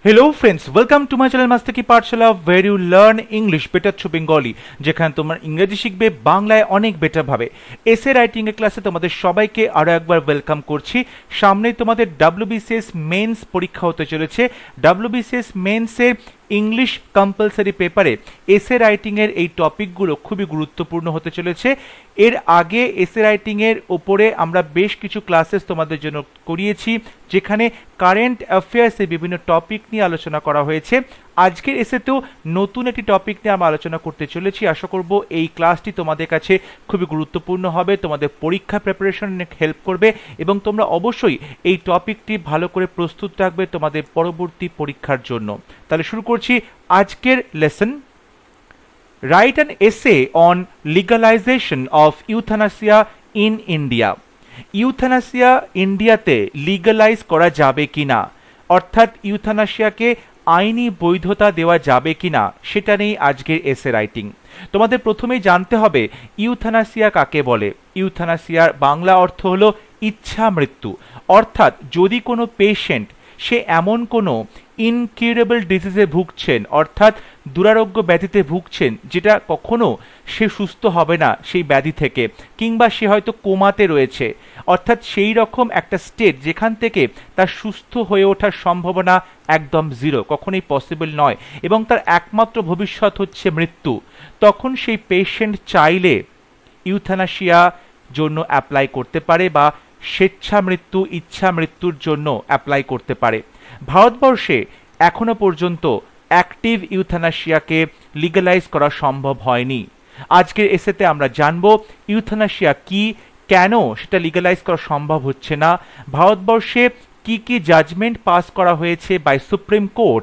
Hello friends, welcome to my channel MASTI PATHSHALA where you learn English better through Bengali যেখানে তোমরা ইংরেজি শিখবে বাংলায় অনেক বেটার ভাবে। এসে রাইটিং এর ক্লাসে তোমাদের সবাইকে আরো একবার ওয়েলকাম করছি। সামনেই তোমাদের WBCS মেইনস পরীক্ষা হতে চলেছে। WBCS মেইনস এর ইংলিশ কম্পালসরি পেপারে এসে রাইটিং এর এই টপিকগুলো খুবই গুরুত্বপূর্ণ হতে চলেছে। এর আগে এসে রাইটিং এর উপরে আমরা বেশ কিছু ক্লাসেস তোমাদের জন্য করিয়েছি যেখানে কারেন্ট অ্যাফেয়ার্সে বিভিন্ন টপিক নিয়ে আলোচনা করা হয়েছে। আজকের এসেতেও নতুন একটি টপিক নিয়ে আমরা আলোচনা করতে চলেছি। আশা করব এই ক্লাসটি তোমাদের কাছে খুবই গুরুত্বপূর্ণ হবে, তোমাদের পরীক্ষা প্রিপারেশনে হেল্প করবে এবং তোমরা অবশ্যই এই টপিকটি ভালো করে প্রস্তুত রাখবে তোমাদের পরবর্তী পরীক্ষার জন্য। তাহলে শুরু করছি আজকের lesson. Write an essay on legalisation of euthanasia in India. Euthanasia ইন্ডিয়াতে লিগালাইজ করা যাবে কিনা, অর্থাৎ ইউথানাসিয়াকে আইনি বৈধতা দেওয়া যাবে কিনা সেটা নিয়ে আজকের এসে রাইটিং। তোমাদের প্রথমেই জানতে হবে ইউথানাসিয়া কাকে বলে। ইউথানাসিয়ার বাংলা অর্থ হলো ইচ্ছা মৃত্যু, অর্থাৎ যদি কোনো পেশেন্ট সে এমন কোনো ইনকিউরেবল ডিজিজে ভুগছেন, অর্থাৎ দুরারোগ্য ব্যাধিতে ভুগছেন যেটা কখনো সে সুস্থ হবে না সেই ব্যাধি থেকে, কিংবা সে হয়তো কোমাতে রয়েছে, অর্থাৎ সেই রকম একটা স্টেট যেখান থেকে তার সুস্থ হয়ে ওঠার সম্ভাবনা একদম জিরো, কখনোই পসিবল নয় এবং তার একমাত্র ভবিষ্যৎ হচ্ছে মৃত্যু, তখন সেই পেশেন্ট চাইলে ইউথানাসিয়া জন্য অ্যাপ্লাই করতে পারে বা স্বেচ্ছা মৃত্যু ইচ্ছা মৃত্যুর জন্য অ্যাপ্লাই করতে পারে। ভারতবর্ষে এখনো পর্যন্ত অ্যাক্টিভ ইউথানাসিয়াকে লিগালাইজ করা সম্ভব হয়নি। আজকের এসেতে আমরা জানব ইউথানাসিয়া কি, কেন সেটা লিগালাইজ করা সম্ভব হচ্ছে না, ভারতবর্ষে কি কি জাজমেন্ট পাস করা হয়েছে বাই সুপ্রিম কোর্ট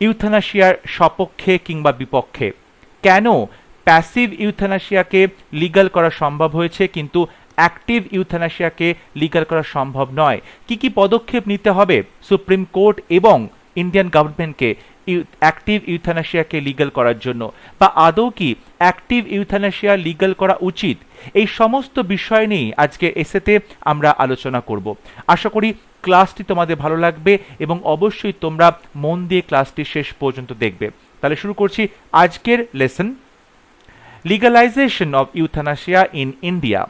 ইউথানাসিয়ার সপক্ষে কিংবা বিপক্ষে, কেন প্যাসিভ ইউথানাসিয়াকে লিগাল করা সম্ভব হয়েছে কিন্তু অ্যাক্টিভ ইউথানাসিয়াকে লিগাল করা সম্ভব নয়, কি কি পদক্ষেপ নিতে হবে সুপ্রিম কোর্ট এবং ইন্ডিয়ান গভর্নমেন্টকে অ্যাক্টিভ ইউথানাসিয়াকে লিগাল করার জন্য, বা আদৌ কি অ্যাক্টিভ ইউথানাসিয়া লিগাল করা উচিত, এই সমস্ত বিষয় নিয়ে আজকে এসেতে আমরা আলোচনা করব। আশা করি ক্লাসটি তোমাদের ভালো লাগবে এবং অবশ্যই তোমরা মন দিয়ে ক্লাসটি শেষ পর্যন্ত দেখবে। তাহলে শুরু করছি আজকের lesson. Legalisation of euthanasia in India.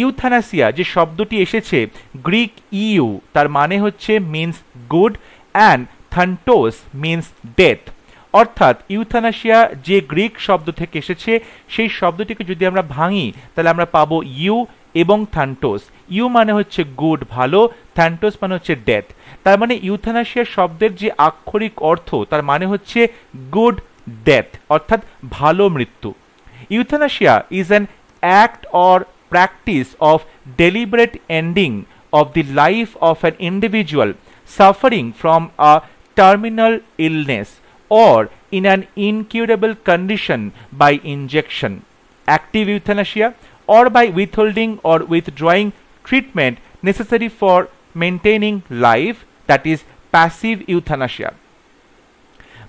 Euthanasia যে শব্দটি এসেছে গ্রিক ইউ, তার মানে হচ্ছে means good and thanatos means death, অর্থাৎ ইউথানাসিয়া যে গ্রিক শব্দ থেকে এসেছে সেই শব্দটিকে যদি আমরা ভাঙি তাহলে আমরা পাবো ইউ এবং থান্টোস। ইউ মানে হচ্ছে গুড ভালো, থান্টোস মানে হচ্ছে ডেথ। তার মানে ইউথানাসিয়া শব্দের যে আক্ষরিক অর্থ তার মানে হচ্ছে গুড ডেথ, অর্থাৎ ভালো মৃত্যু। Euthanasia is an act or practice of deliberate ending of the life of an individual suffering from a terminal illness or in an incurable condition by injection, active euthanasia, or by withholding or withdrawing treatment necessary for maintaining life, that is passive euthanasia.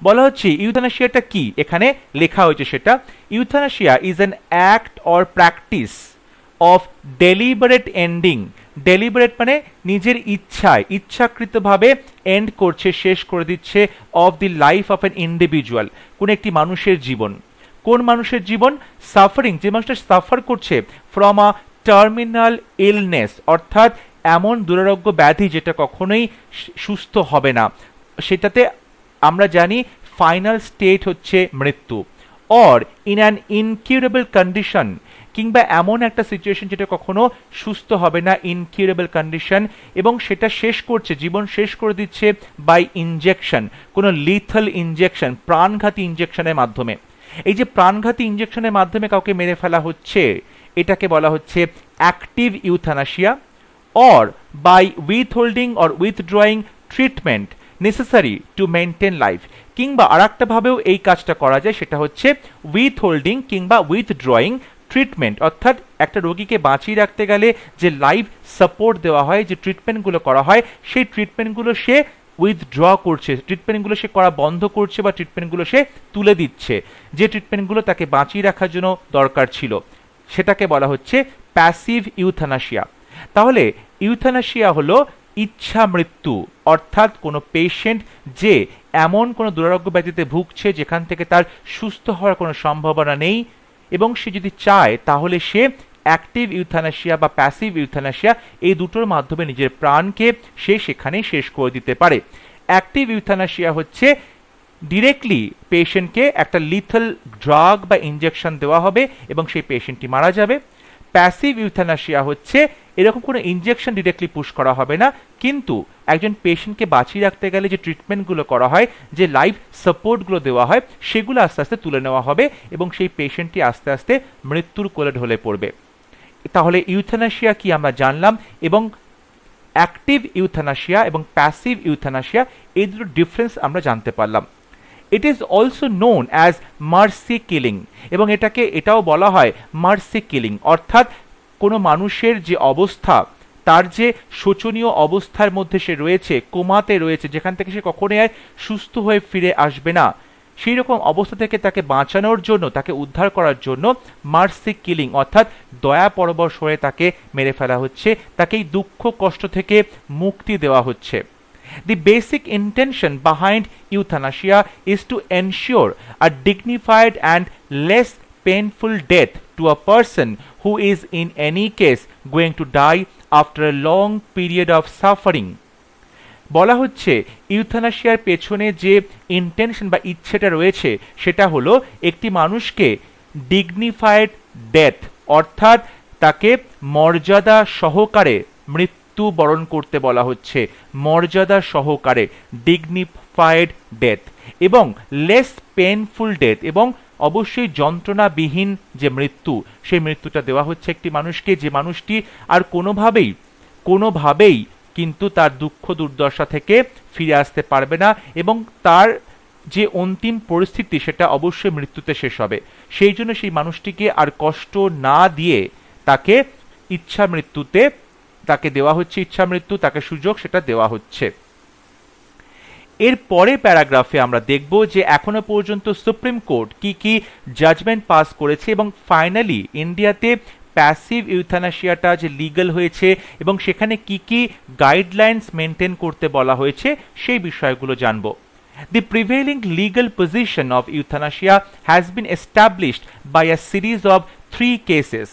বলা হচ্ছে ইউথানাসিয়াটা কি, এখানে লেখা হয়েছে সেটা euthanasia is an act or practice of deliberate ending. Deliberate মানে নিজের ইচ্ছায় ইচ্ছাকৃতভাবে এন্ড করছে, শেষ করে দিচ্ছে, of the life of an individual, কোন একটি মানুষের জীবন। কোন মানুষের জীবন? সাফারিং, যে মানুষটা সাফার করছে ফ্রম আ টার্মিনাল ইলনেস, অর্থাৎ এমন দুরারোগ্য ব্যাধি যেটা কখনোই সুস্থ হবে না, সেটাতে আমরা জানি ফাইনাল স্টেট হচ্ছে মৃত্যু। Or in an incurable condition, কিংবা এমন একটা সিচুয়েশন যেটা কখনো সুস্থ হবে না, ইনকিউরেবল কন্ডিশন, এবং সেটা শেষ করছে, জীবন শেষ করে দিচ্ছে বাই ইনজেকশন, কোনো লিথাল ইনজেকশন, প্রাণঘাতী ইনজেকশনের মাধ্যমে। এই যে প্রাণঘাতী ইনজেকশনের মাধ্যমে কাউকে মেরে ফেলা হচ্ছে এটাকে বলা হচ্ছে active euthanasia. Or by withholding or withdrawing treatment necessary to maintain life, কিংবা আর একটা ভাবেও এই কাজটা করা যায়, সেটা হচ্ছে উইথহোল্ডিং কিংবা উইথড্রয়িং ট্রিটমেন্ট, অর্থাৎ একটা রোগীকে বাঁচিয়ে রাখতে গেলে যে লাইফ সাপোর্ট দেওয়া হয়, যে ট্রিটমেন্টগুলো করা হয়, সেই ট্রিটমেন্টগুলো সে উইথড্র করছে, ট্রিটমেন্টগুলো সে করা বন্ধ করছে বা ট্রিটমেন্টগুলো সে তুলে দিচ্ছে, যে ট্রিটমেন্টগুলো তাকে বাঁচিয়ে রাখার জন্য দরকার ছিল, সেটাকে বলা হচ্ছে প্যাসিভ ইউথানাসিয়া। তাহলে ইউথানাসিয়া হলো ইচ্ছা মৃত্যু, অর্থাৎ কোনো পেশেন্ট যে এমন কোনো দুরারোগ্য ব্যাধিতে ভুগছে যেখান থেকে তার সুস্থ হওয়ার কোনো সম্ভাবনা নেই এবং সে যদি চায় তাহলে সে অ্যাক্টিভ ইউথানাসিয়া বা প্যাসিভ ইউথানাসিয়া এই দুটোর মাধ্যমে নিজের প্রাণকে সে সেখানেই শেষ করে দিতে পারে। অ্যাক্টিভ ইউথানাসিয়া হচ্ছে ডিরেক্টলি পেশেন্টকে একটা লিথল ড্রাগ বা ইনজেকশন দেওয়া হবে এবং সেই পেশেন্টটি মারা যাবে। প্যাসিভ ইউথানাসিয়া হচ্ছে এরকম কোনো ইনজেকশন ডিরেক্টলি পুশ করা হবে না, কিন্তু একজন পেশেন্টকে বাঁচিয়ে রাখতে গেলে যে ট্রিটমেন্টগুলো করা হয়, যে লাইফ সাপোর্টগুলো দেওয়া হয়, সেগুলো আস্তে আস্তে তুলে নেওয়া হবে এবং সেই পেশেন্টটি আস্তে আস্তে মৃত্যুর কোলে ঢলে পড়বে। তাহলে ইউথানাসিয়া কি আমরা জানলাম, এবং অ্যাক্টিভ ইউথানাসিয়া এবং প্যাসিভ ইউথানাসিয়া এই দুটো ডিফারেন্স আমরা জানতে পারলাম। It is also known as mercy killing, এবং এটাও বলা হয় মার্সি কিলিং, অর্থাৎ কোনো মানুষের যে অবস্থা, তার যে শোচনীয় অবস্থার মধ্যে সে রয়েছে, কোমাতে রয়েছে, যেখান থেকে সে কখনোই আর সুস্থ হয়ে ফিরে আসবে না, সেই রকম অবস্থা থেকে তাকে বাঁচানোর জন্য, তাকে উদ্ধার করার জন্য মার্সি কিলিং অর্থাৎ দয়া পরবশ হয়ে তাকে মেরে ফেলা হচ্ছে, তাকে এই দুঃখ কষ্ট থেকে মুক্তি দেওয়া হচ্ছে। The basic intention behind euthanasia is to ensure a dignified and less painful death to a person who is in any case going to die after a long period of suffering. বলা হচ্ছে ইউথানাসিয়ার পেছনে যে intention বা ইচ্ছেটা রয়েছে সেটা হলো একটি মানুষকে ডিগনিফাইড ডেথ, অর্থাৎ তাকে মর্যাদা সহকারে মৃত্যু বরণ করতে বলা হচ্ছে, মর্যাদা সহকারে ডিগনিফাইড ডেথ, এবং লেস পেনফুল ডেথ, এবং অবশ্যই যন্ত্রণাবিহীন যে মৃত্যু, সেই মৃত্যুটা দেওয়া হচ্ছে একটি মানুষকে, যে মানুষটি আর কোনোভাবেই কিন্তু তার দুঃখ দুর্দশা থেকে ফিরে আসতে পারবে না এবং তার যে অন্তিম পরিস্থিতি সেটা অবশ্যই মৃত্যুতে শেষ হবে। সেই জন্য সেই মানুষটিকে আর কষ্ট না দিয়ে তাকে ইচ্ছা মৃত্যুতে তাকে দেওয়া হচ্ছে, ইচ্ছা মৃত্যু তাকে সুযোগ সেটা দেওয়া হচ্ছে। এর পরে প্যারাগ্রাফে আমরা দেখব যে এখনো পর্যন্ত সুপ্রিম কোর্ট কি কি জাজমেন্ট পাস করেছে এবং ফাইনালি ইন্ডিয়াতে প্যাসিভ ইউথানাসিয়াটা যে লিগ্যাল হয়েছে এবং সেখানে কি কি গাইডলাইন্স মেনটেন করতে বলা হয়েছে সেই বিষয়গুলো জানব। The prevailing legal position of euthanasia has been established by a series of 3 cases.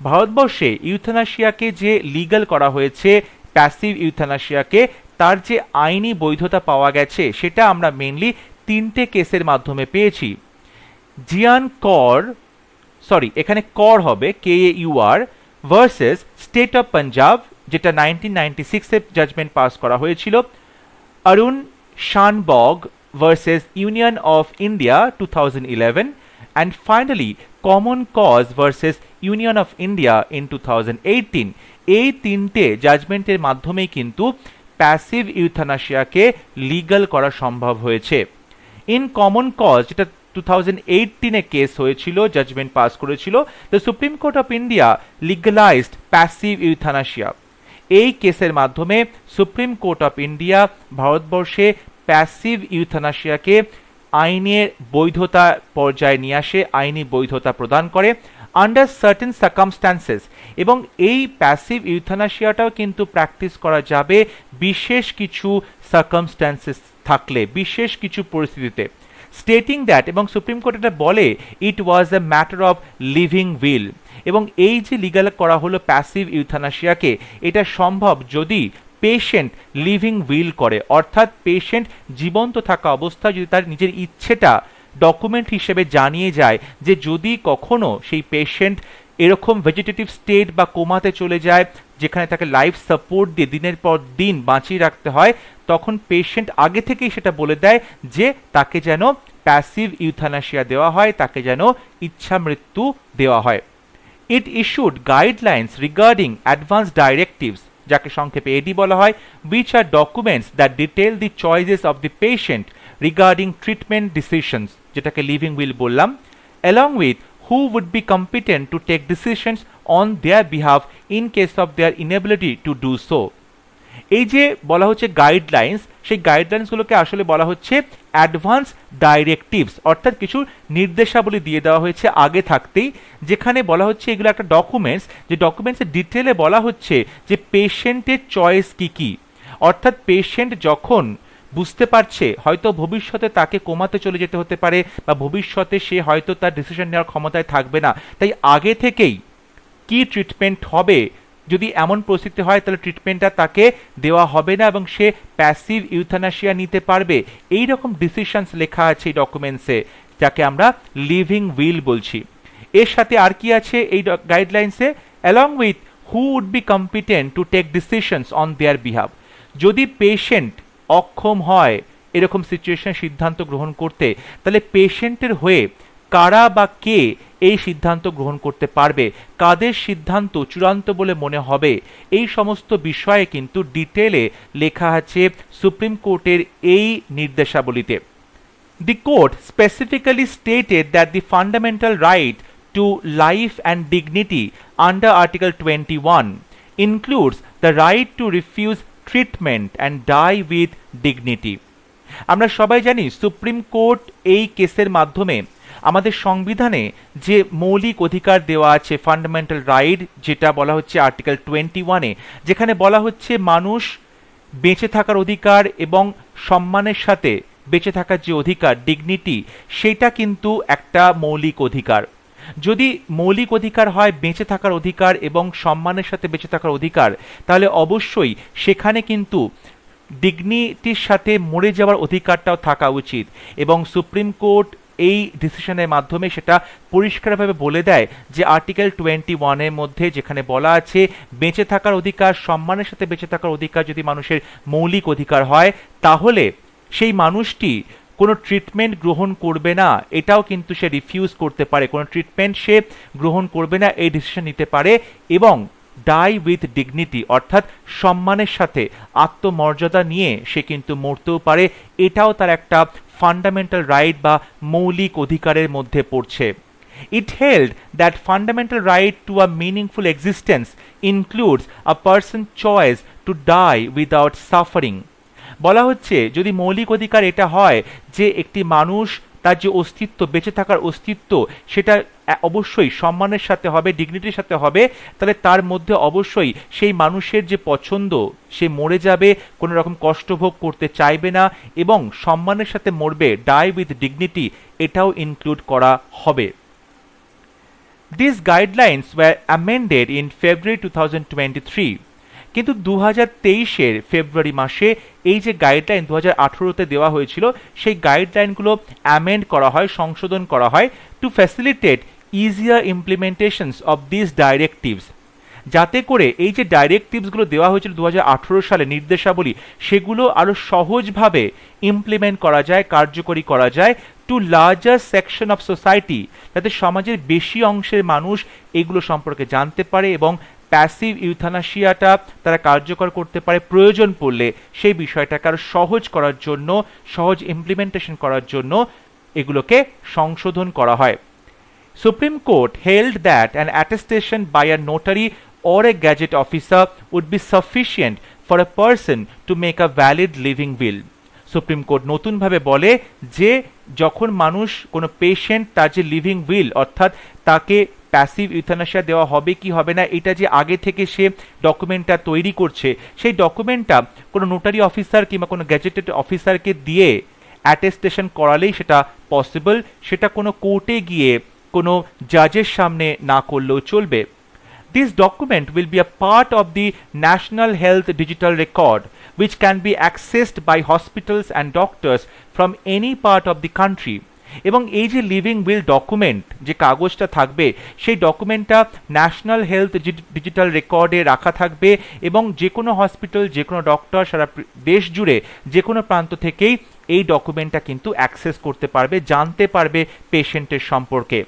ভারতবর্ষে ইউথানাসিয়াকে যে লিগ্যাল করা হয়েছে, প্যাসিভ ইউথানাসিয়াকে, তার যে আইনি বৈধতা পাওয়া গেছে সেটা আমরা মেইনলি 3টে কেসের মাধ্যমে পেয়েছি। এখানে কর হবে KAUR versus state of Punjab, যেটা 1996 জাজমেন্ট পাস করা হয়েছিল, Aruna Shanbaug versus union of India 2011, and finally common cause versus Union of India in 2018. এই 3টে জাজমেন্টের মাধ্যমেই কিন্তু প্যাসিভ ইউথানাসিয়াকে লিগ্যাল করা সম্ভব হয়েছে। ইন কমন কজ, যেটা 2018 কেস হয়েছিল, জাজমেন্ট পাস করেছিল, the supreme court of India legalised passive euthanasia. এই কেসের মাধ্যমে সুপ্রিম কোর্ট অফ ইন্ডিয়া ভারতবর্ষে প্যাসিভ ইউথানাসিয়াকে আইনের বৈধতা পর্যায়ে নিয়ে আসে, আইনি বৈধতা প্রদান করে আন্ডার সার্টেন সার্কামস্ট্যান্সেস, এবং এই প্যাসিভ ইউথানাসিয়াটাও কিন্তু প্র্যাকটিস করা যাবে বিশেষ কিছু সার্কামস্ট্যান্সেস থাকলে, বিশেষ কিছু পরিস্থিতিতে। স্টেটিং দ্যাট, এবং সুপ্রিম কোর্ট এটা বলে, it was a matter of living will, এবং এই যে লিগ্যাল করা হলো প্যাসিভ ইউথানাসিয়াকে, এটা সম্ভব যদি পেশেন্ট লিভিং উইল করে, অর্থাৎ পেশেন্ট জীবন্ত থাকা অবস্থায় যদি তার নিজের ইচ্ছেটা ডকুমেন্ট হিসেবে জানিয়ে যায় যে যদি কখনো সেই পেশেন্ট এরকম ভেজিটেটিভ স্টেট বা কোমাতে চলে যায় যেখানে তাকে লাইফ সাপোর্ট দিয়ে দিনের পর দিন বাঁচিয়ে রাখতে হয়, তখন পেশেন্ট আগে থেকেই সেটা বলে দেয় যে তাকে যেন প্যাসিভ ইউথানাসিয়া দেওয়া হয়, তাকে যেন ইচ্ছা মৃত্যু দেওয়া হয়। It issued guidelines regarding advance directives, যাকে সংক্ষেপে এডি বলা হয়, which are documents that detail the choices of the patient regarding treatment decisions, যেটাকে লিভিং উইল বললাম, along with who would be competent to take decisions on their behalf in case of their inability to do so. এই যে বলা হচ্ছে guidelines, সেই গাইডলাইন্সগুলোকে আসলে বলা হচ্ছে অ্যাডভান্স ডাইরেক্টিভস, অর্থাৎ কিছু নির্দেশাবলী দিয়ে দেওয়া হয়েছে আগে থাকতেই, যেখানে বলা হচ্ছে এগুলো একটা ডকুমেন্টস, যে ডকুমেন্টসের ডিটেলে বলা হচ্ছে যে পেশেন্টের চয়েস কি কি, অর্থাৎ পেশেন্ট যখন বুঝতে পারছে হয়তো ভবিষ্যতে তাকে কোমাতে চলে যেতে হতে পারে বা ভবিষ্যতে সে হয়তো তার ডিসিশন নেওয়ার ক্ষমতায় থাকবে না, তাই আগে থেকেই কি ট্রিটমেন্ট হবে, যদি এমন পরিস্থিতি হয় তাহলে ট্রিটমেন্টটা তাকে দেওয়া হবে না এবং সে প্যাসিভ ইউথানাসিয়া নিতে পারবে, এই রকম ডিসিশনস লেখা আছে এই ডকুমেন্টসে, যাকে আমরা লিভিং উইল বলছি। এর সাথে আর কি আছে এই গাইডলাইন্সে, along with who would be competent to take decisions on their behalf, যদি পেশেন্ট অক্ষম হয় এরকম সিচুয়েশন সিদ্ধান্ত গ্রহণ করতে, তাহলে পেশেন্টের হয়ে কারা বা কে এই সিদ্ধান্ত গ্রহণ করতে পারবে, কাদের সিদ্ধান্ত চূড়ান্ত বলে মনে হবে, এই সমস্ত বিষয়ে কিন্তু ডিটেলে লেখা আছে সুপ্রিম কোর্টের এই নির্দেশাবলীতে। The court specifically stated that the fundamental right to life and dignity under Article 21 includes the right to refuse treatment and die with dignity. আমরা সবাই জানি সুপ্রিম কোর্ট এই কেসের মাধ্যমে আমাদের সংবিধানে যে মৌলিক অধিকার দেওয়া আছে ফান্ডামেন্টাল রাইট, যেটা বলা হচ্ছে আর্টিকেল 21-এ, যেখানে বলা হচ্ছে মানুষ বেঁচে থাকার অধিকার এবং সম্মানের সাথে বেঁচে থাকার যে অধিকার ডিগনিটি, সেটা কিন্তু একটা মৌলিক অধিকার। যদি মৌলিক অধিকার হয় বেঁচে থাকার অধিকার এবং সম্মানের সাথে বেঁচে থাকার অধিকার, তাহলে অবশ্যই সেখানে কিন্তু ডিগনিটির সাথে মরে যাওয়ার অধিকারটাও থাকা উচিত, এবং সুপ্রিম কোর্ট এই ডিসিশনের মাধ্যমে সেটা পরিষ্কারভাবে বলে দেয় যে আর্টিকেল 21-এর মধ্যে যেখানে বলা আছে বেঁচে থাকার অধিকার, সম্মানের সাথে বেঁচে থাকার অধিকার যদি মানুষের মৌলিক অধিকার হয়, তাহলে সেই মানুষটি কোনো ট্রিটমেন্ট গ্রহণ করবে না, এটাও কিন্তু সে রিফিউজ করতে পারে, কোনো ট্রিটমেন্ট সে গ্রহণ করবে না এই ডিসিশন নিতে পারে, এবং ডাই উইথ ডিগনিটি অর্থাৎ সম্মানের সাথে আত্মমর্যাদা নিয়ে সে কিন্তু মরতেও পারে, এটাও তার একটা ফান্ডামেন্টাল রাইট বা মৌলিক অধিকারের মধ্যে পড়ছে। It held that fundamental right to a meaningful existence includes a person's choice to die without suffering. বলা হচ্ছে যদি মৌলিক অধিকার এটা হয় যে একটি মানুষ তার যে অস্তিত্ব, বেঁচে থাকার অস্তিত্ব, সেটা অবশ্যই সম্মানের সাথে হবে, ডিগনিটির সাথে হবে, তাহলে তার মধ্যে অবশ্যই সেই মানুষের যে পছন্দ, সে মরে যাবে, কোনো রকম কষ্ট ভোগ করতে চাইবে না এবং সম্মানের সাথে মরবে, ডাই উইথ ডিগনিটি, এটাও ইনক্লুড করা হবে। These guidelines were amended in February 2023. কিন্তু 2023-এর ফেব্রুয়ারি মাসে এই যে গাইডলাইন 2018-তে দেওয়া হয়েছিল, সেই গাইডলাইনগুলো অ্যামেন্ড করা হয়, সংশোধন করা হয় to facilitate easier implementations of this directives, যাতে করে এই যে ডাইরেক্টিভসগুলো দেওয়া হয়েছিল 2018 সালে নির্দেশাবলী, সেগুলো আরও সহজভাবে ইমপ্লিমেন্ট করা যায়, কার্যকরী করা যায় to larger section of society, যাতে সমাজের বেশি অংশের মানুষ এগুলো সম্পর্কে জানতে পারে এবং প্যাসিভ ইউথানাসিয়াটা তারা কার্যকর করতে পারে প্রয়োজন পড়লে, সেই বিষয়টাকে আরো সহজ করার জন্য, সহজ ইমপ্লিমেন্টেশন করার জন্য এগুলোকে সংশোধন করা হয়। Supreme court held that an attestation by a notary or a gazette officer would be sufficient for a person to make a valid living will. Supreme court নতুনভাবে বলে যে যখন মানুষ, কোনো পেশেন্ট, তার যে লিভিং উইল অর্থাৎ তাকে প্যাসিভ ইউথানাসিয়া দেওয়া হবে কি হবে না, এটা যে আগে থেকে সে ডকুমেন্টটা তৈরি করছে, সেই ডকুমেন্টটা কোনো নোটারি অফিসার কিংবা কোনো গ্যাজেটেড অফিসারকে দিয়ে অ্যাটেস্টেশন করালেই সেটা পসিবল, সেটা কোনো কোর্টে গিয়ে কোনো জাজের সামনে না করলেও চলবে। This document will be a part of the National Health Digital Record, which can be accessed by hospitals and doctors from any part of the country. এবং এই যে লিভিং উইল ডকুমেন্ট, যে কাগজটা থাকবে, সেই ডকুমেন্টটা ন্যাশনাল হেলথ ডিজিটাল রেকর্ডে রাখা থাকবে এবং যে কোনো হসপিটাল, যে কোনো ডক্টর সারা দেশ জুড়ে যে কোনো প্রান্ত থেকেই এই ডকুমেন্টটা কিন্তু অ্যাক্সেস করতে পারবে, জানতে পারবে পেশেন্টের সম্পর্কে।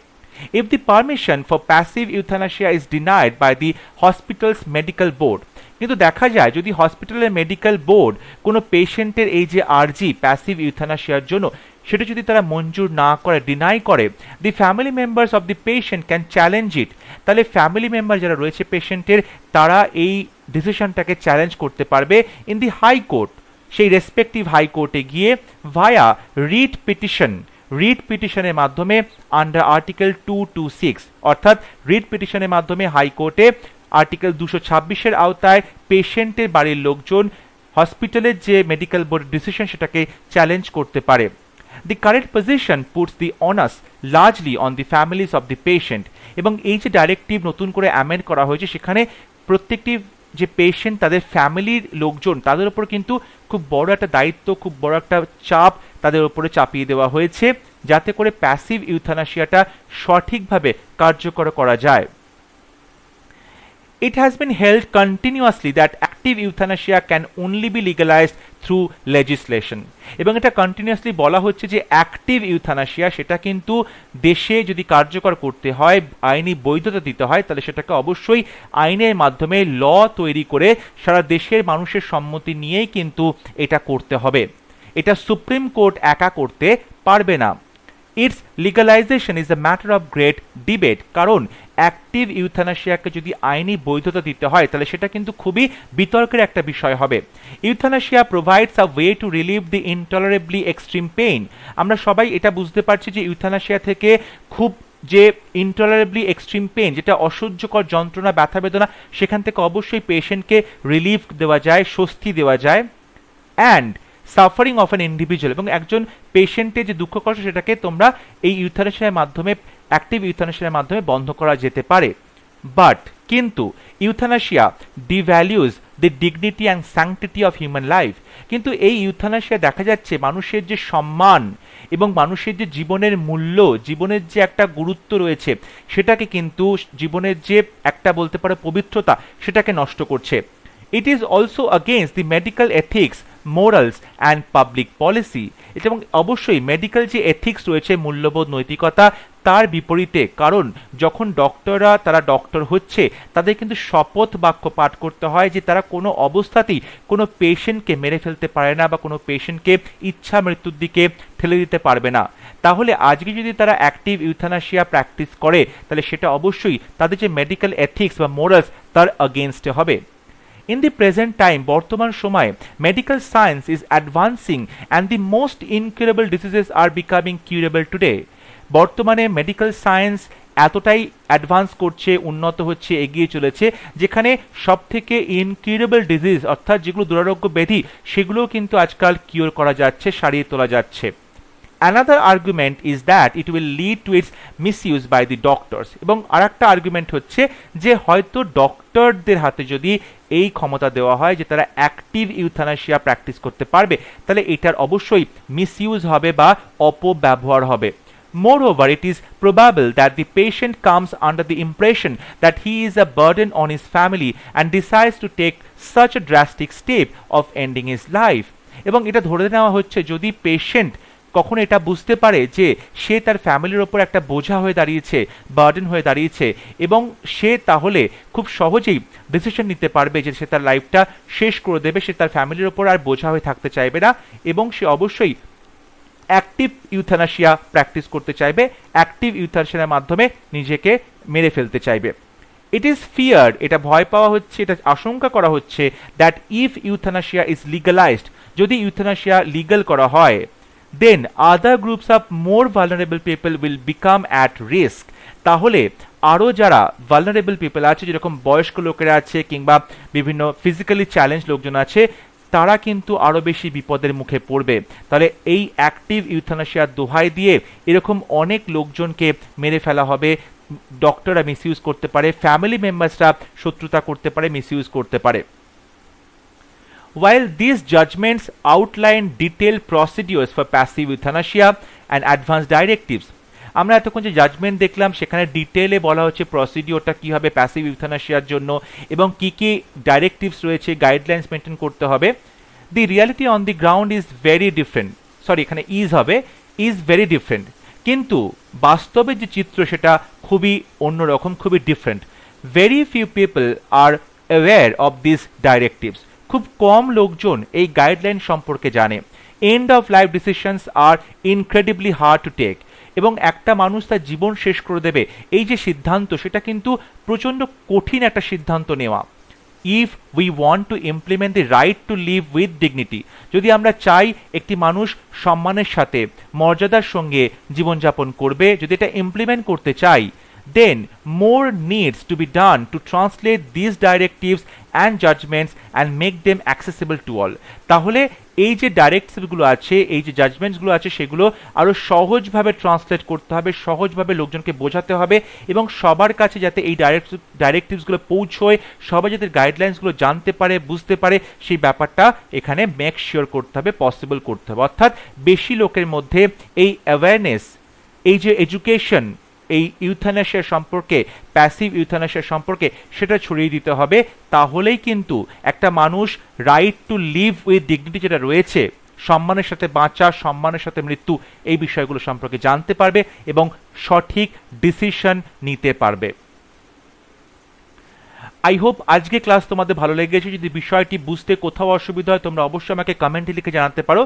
If the permission for passive euthanasia is denied by the hospital's medical board, কিন্তু দেখা যায় যদি হসপিটালের মেডিকেল বোর্ড কোনো পেশেন্টের এই যে আর্জি প্যাসিভ ইউথানাসিয়ার জন্য, সেটা যদি তারা মঞ্জুর না করে, ডিনাই করে, the family members of the patient can challenge ইট, তাহলে ফ্যামিলি মেম্বার যারা রয়েছে পেশেন্টের, তারা এই ডিসিশনটাকে চ্যালেঞ্জ করতে পারবে ইন দি হাইকোর্ট, সেই রেসপেক্টিভ হাইকোর্টে গিয়ে ভায়া রিট পিটিশন, রিট পিটিশনের মাধ্যমে আন্ডার আর্টিকেল 226, অর্থাৎ রিট পিটিশনের মাধ্যমে হাইকোর্টে আর্টিকেল 226-এর আওতায় পেশেন্টের বাড়ির লোকজন হসপিটালের যে মেডিকেল বোর্ড ডিসিশন সেটাকে চ্যালেঞ্জ করতে পারে। The current position puts the onus largely on the families of the patient, এবং এই যে ডাইরেক্টিভ নতুন করে অ্যামেন্ড করা হয়েছে সেখানে প্রত্যেকটি যে পেশেন্ট তাদের ফ্যামিলির লোকজন তাদের উপর কিন্তু খুব বড় একটা দায়িত্ব, খুব বড় একটা চাপ তাদের উপরে চাপিয়ে দেওয়া হয়েছে, যাতে করে প্যাসিভ ইউথানাসিয়াটা সঠিকভাবে কার্যকর করা যায়। It has been held continuously that active euthanasia can only be legalized through legislation, এবং এটা কন্টিনিউয়াসলি বলা হচ্ছে যে অ্যাক্টিভ ইউথানাসিয়া সেটা কিন্তু দেশে যদি কার্যকর করতে হয়, আইনি বৈধতা দিতে হয়, তাহলে সেটাকে অবশ্যই আইনের মাধ্যমে ল তৈরি করে সারা দেশের মানুষের সম্মতি নিয়েই কিন্তু এটা করতে হবে। এটা সুপ্রিম কোর্ট একা করতে পারবে না। It's legalisation is a matter of great debate, কারণ অ্যাক্টিভ ইউথানাসিয়াকে যদি আইনি বৈধতা দিতে হয় তাহলে সেটা কিন্তু খুবই বিতর্কের একটা বিষয় হবে। Euthanasia provides a way to relieve the intolerably extreme pain. আমরা সবাই এটা বুঝতে পারছি যে ইউথানাসিয়া থেকে খুব যে ইনটলারেবলি এক্সট্রিম পেইন, যেটা অসহ্যকর যন্ত্রণা, ব্যথা বেদনা, সেখান থেকে অবশ্যই পেশেন্টকে রিলিফ দেওয়া যায়, স্বস্তি দেওয়া যায়। And suffering of an individual, এবং একজন পেশেন্টের যে দুঃখ কষ্ট সেটাকে তোমরা এই ইউথানাসিয়ার মাধ্যমে, অ্যাক্টিভ ইউথানাসিয়ার মাধ্যমে বন্ধ করা যেতে পারে। বাট কিন্তু euthanasia devalues the dignity and sanctity of human life, কিন্তু এই ইউথানাসিয়া দেখা যাচ্ছে মানুষের যে সম্মান এবং মানুষের যে জীবনের মূল্য, জীবনের যে একটা গুরুত্ব রয়েছে, সেটাকে কিন্তু, জীবনের যে একটা বলতে পারো পবিত্রতা, সেটাকে নষ্ট করছে। It is also against the medical ethics, morals and public policy, এবং অবশ্যই মেডিকেল যে এথিক্স রয়েছে, মূল্যবোধ, নৈতিকতা, তার বিপরীতে, কারণ যখন ডক্টররা তারা ডক্টর হচ্ছে তাদের কিন্তু শপথ বাক্য পাঠ করতে হয় যে তারা কোনো অবস্থাতেই কোনো পেশেন্টকে মেরে ফেলতে পারে না বা কোনো পেশেন্টকে ইচ্ছা মৃত্যুর দিকে ঠেলে দিতে পারবে না। তাহলে আজকে যদি তারা অ্যাক্টিভ ইউথানাসিয়া প্র্যাকটিস করে তাহলে সেটা অবশ্যই তাদের যে মেডিকেল এথিক্স বা মোরালস তার আগেনস্টে হবে। In the present time, বর্তমান সময়ে medical science is advancing and the most incurable diseases are becoming curable today. বর্তমানে মেডিকেল সায়েন্স এতটাই অ্যাডভান্স করছে, উন্নত হচ্ছে, এগিয়ে চলেছে, যেখানে সবথেকে ইনকিউরেবল ডিজিজ অর্থাৎ যেগুলো দুরারোগ্য ব্যাধি সেগুলোও কিন্তু আজকাল কিওর করা যাচ্ছে, সারিয়ে তোলা যাচ্ছে। Another argument is that it will lead to its misuse by the doctors, এবং আরেকটা আর্গুমেন্ট হচ্ছে যে হয়তো ডক্টরদের হাতে যদি এই ক্ষমতা দেওয়া হয় যে তারা অ্যাক্টিভ ইউথানাসিয়া প্র্যাকটিস করতে পারবে, তাহলে এটার অবশ্যই মিসইউজ হবে বা অপব্যবহার হবে। Moreover, it is probable that the patient comes under the impression that he is a burden on his family and decides to take such a drastic step of ending his life, এবং এটা ধরে নেওয়া হচ্ছে যদি patient কখন এটা বুঝতে পারে যে সে তার ফ্যামিলির ওপর একটা বোঝা হয়ে দাঁড়িয়েছে, বার্ডেন হয়ে দাঁড়িয়েছে, এবং সে তাহলে খুব সহজেই ডিসিশন নিতে পারবে যে সে তার লাইফটা শেষ করে দেবে, সে তার ফ্যামিলির ওপর আর বোঝা হয়ে থাকতে চাইবে না, এবং সে অবশ্যই অ্যাক্টিভ ইউথানাসিয়া প্র্যাকটিস করতে চাইবে, অ্যাক্টিভ ইউথানাসিয়ার মাধ্যমে নিজেকে মেরে ফেলতে চাইবে। ইট ইজ ফিয়ার্ড, এটা ভয় পাওয়া হচ্ছে, এটা আশঙ্কা করা হচ্ছে that if euthanasia is legalised, যদি ইউথানাসিয়া লিগাল করা হয়, then other groups of more vulnerable people will become at risk, তাহলে আরও যারা ভালনারেবল পিপল আছে, যেরকম বয়স্ক লোকেরা আছে কিংবা বিভিন্ন ফিজিক্যালি চ্যালেঞ্জ লোকজন আছে, তারা কিন্তু আরও বেশি বিপদের মুখে পড়বে। তাহলে এই অ্যাক্টিভ ইউথানাসিয়ার দোহাই দিয়ে এরকম অনেক লোকজনকে মেরে ফেলা হবে, ডক্টররা মিসইউজ করতে পারে, ফ্যামিলি মেম্বার্সরা শত্রুতা করতে পারে, মিসইউজ করতে পারে। While these judgments outline detailed procedures for passive euthanasia and advance directives, আমরা এতক্ষণ যে জাজমেন্ট দেখলাম সেখানে ডিটেলে বলা হচ্ছে প্রসিডিওরটা কী হবে প্যাসিভ ইউথানাসিয়ার জন্য এবং কী কী ডাইরেক্টিভস রয়েছে, গাইডলাইন্স মেনটেন করতে হবে। The reality on the ground is very different, sorry এখানে ইজ হবে, ইজ ভেরি ডিফারেন্ট, কিন্তু বাস্তবে যে চিত্র সেটা খুবই অন্যরকম, খুবই different. Very few people are aware of this directives, খুব কম লোকজন এই গাইডলাইন সম্পর্কে জানে। End of life decisions are incredibly hard to take. এবং একটা মানুষ তার জীবন শেষ করে দেবে, এই যে সিদ্ধান্ত, সেটা কিন্তু প্রচণ্ড কঠিন একটা সিদ্ধান্ত নেওয়া। If we want to implement the right two live with dignity, যদি আমরা চাই একটি মানুষ সম্মানের সাথে মর্যাদার সঙ্গে জীবনযাপন করবে, যদি এটা ইমপ্লিমেন্ট করতে চাই, then more needs to be done to translate these directives and judgments and make them accessible to all। তাহলে এই যে ডাইরেক্টিভগুলো আছে, এই যে জাজমেন্টসগুলো আছে, সেগুলো আরও সহজভাবে ট্রান্সলেট করতে হবে, সহজভাবে লোকজনকে বোঝাতে হবে, এবং সবার কাছে যাতে এই ডাইরেক্টিভসগুলো পৌঁছয়, সবাই যাতে গাইডলাইন্সগুলো জানতে পারে, বুঝতে পারে, সেই ব্যাপারটা এখানে মেক শিওর করতে হবে, পসিবল করতে হবে। অর্থাৎ বেশি লোকের মধ্যে এই অ্যাওয়ারনেস, এই যে এডুকেশন এই ইউথ্যানাসিয়া সম্পর্কে, প্যাসিভ ইউথ্যানাসিয়া সম্পর্কে, সেটা ছড়িয়ে দিতে হবে। তাহলেই কিন্তু একটা মানুষ right two live with dignity যেটা রয়েছে, সম্মানের সাথে বাঁচা, সম্মানের সাথে মৃত্যু, এই বিষয়গুলো সম্পর্কে জানতে পারবে এবং সঠিক ডিসিশন নিতে পারবে। আই হোপ আজকে ক্লাস তোমাদের ভালো লেগেছে। যদি বিষয়টি বুঝতে কোথাও অসুবিধা হয়, তোমরা অবশ্যই আমাকে কমেন্টে লিখে জানাতে পারো।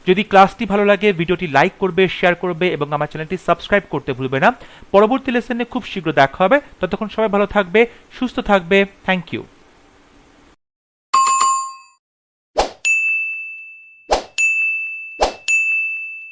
যদি ক্লাসটি ভালো লাগে, ভিডিওটি লাইক করবে, শেয়ার করবে এবং আমার চ্যানেলটি সাবস্ক্রাইব করতে ভুলবে না। পরবর্তী লেসনে খুব শীঘ্র দেখা হবে। ততক্ষণ সবাই ভালো থাকবে, সুস্থ থাকবে। Thank you.